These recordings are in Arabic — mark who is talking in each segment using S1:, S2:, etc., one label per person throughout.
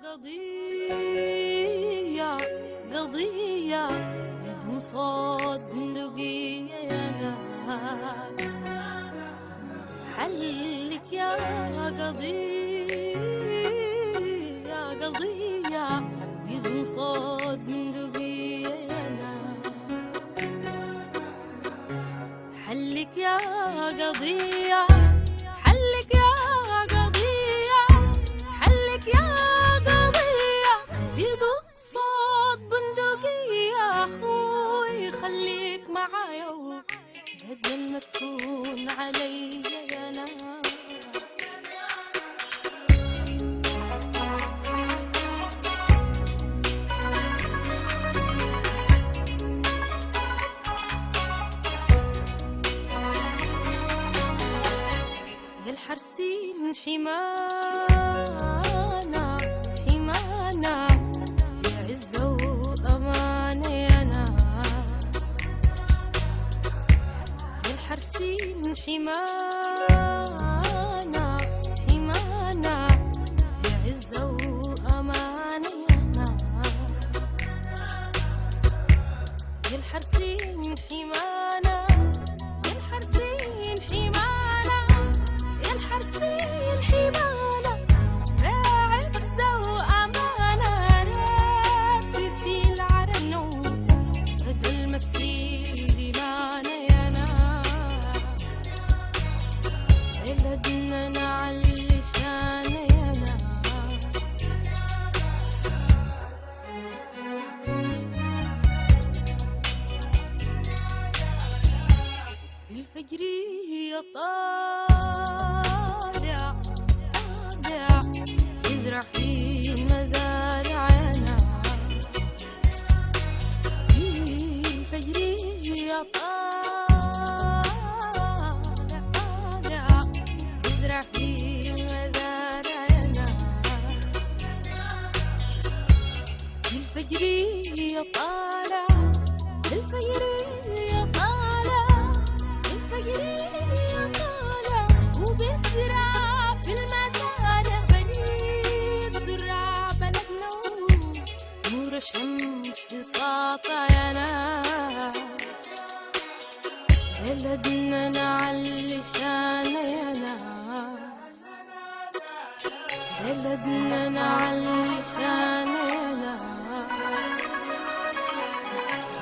S1: قضية قضية بدون صوت بندقية يا ناس، حلك يا قضية قضية بدون صوت بندقية يا ناس، حلك يا قضية حلك يا قضية حلك يا قضية بدون صوت بندقية. أخوي خليك معايا بدل ما تكون علي يا ناس. يا الحرسين حمانا حمانا يا عزة وأمانة يا ناس، يا الحرسين حمانا حمانا يا عزة وأمانة يا ناس، يا الحرسين حمانا يا الحرسين حمانا يا الحرسين حمانا يا عزة وأمانة، ربي في العرنو بدل ما تسيل معنا يا ناس، بلدنا نعلي شانا يا ناس. الفجرية طالع طالع يزرع في المزارع يا ناس، الفجرية طالع طالع يزرع في المزارع يا ناس، الفجرية طالع الفجرية طالع الفجرية طالع وبيزرع في المزارع، بنيت زرع بلدنا نور الشمس ساطع يا ناس، بلدنا نعلي شانا يا ناس، بلدنا نعلي شانا يا ناس،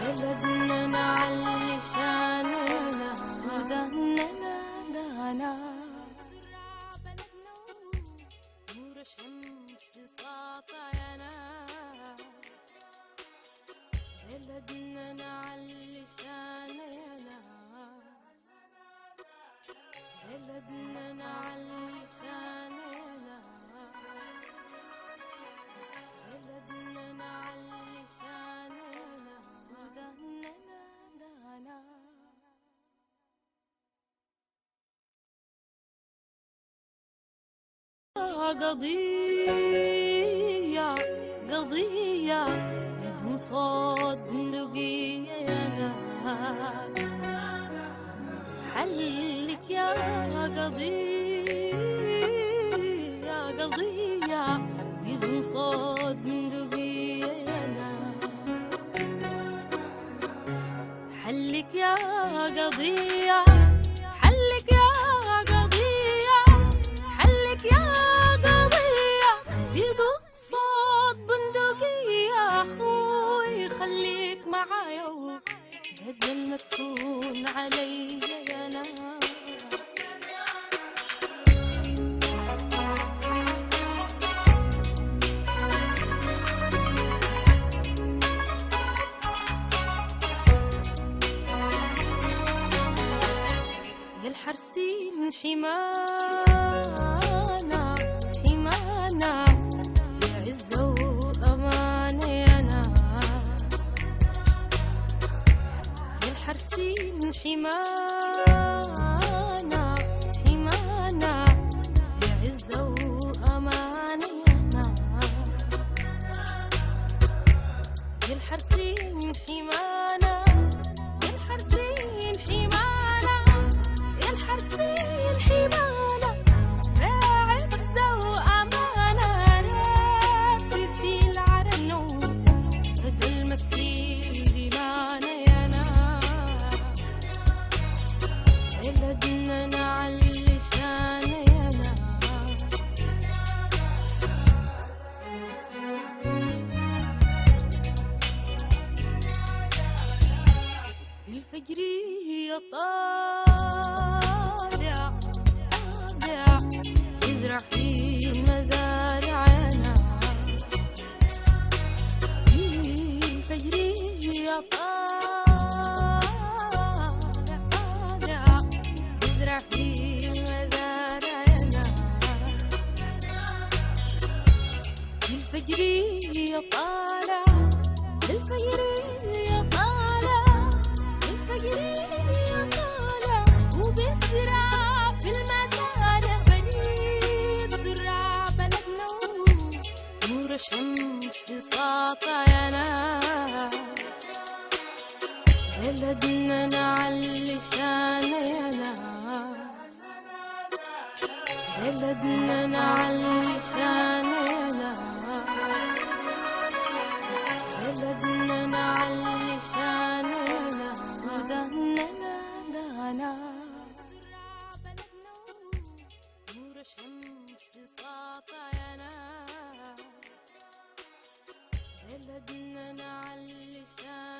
S1: بلدنا نعلي شانا يا ناس، ودهنا دهنا نور الشمس ساطع يا ناس، بلدنا نعلي شانا يا ناس، بلدنا نعلي شانا يا ناس، بلدنا نعلي شانا يا ناس، ودهنا دهنا. قضية قضية بدون صوت بندقية يا ناس، حلك يا قضية قضية بدون صوت بندقية يا ناس، حلك يا قضية حلك يا قضية حلك يا قضية بدون صوت بندقية. أخوي خليك معايا بدل ما تكون علي يا ناس. يا الحرسين حمانا حمانا يا عزة وأمانة يا ناس، يا الحرسين حمانا حمانا يا عزة وأمانة يا ناس، يا الحرسين حمانا يا الحرسين حمانا يا الحرسين حمانا الفجرية طالع الفجرية طالع الفجرية طالع وبيزرع في المزارع بنين زرع بلدنا نور الشمس ساطع يا ناس بلدنا نعلي شان يا ناس بلدنا نعلي شان يا ناس بلدنا نعلي شان يا ناس ودهنا نادانا نور الشمس ساطع يا ناس بلدنا نعلي شان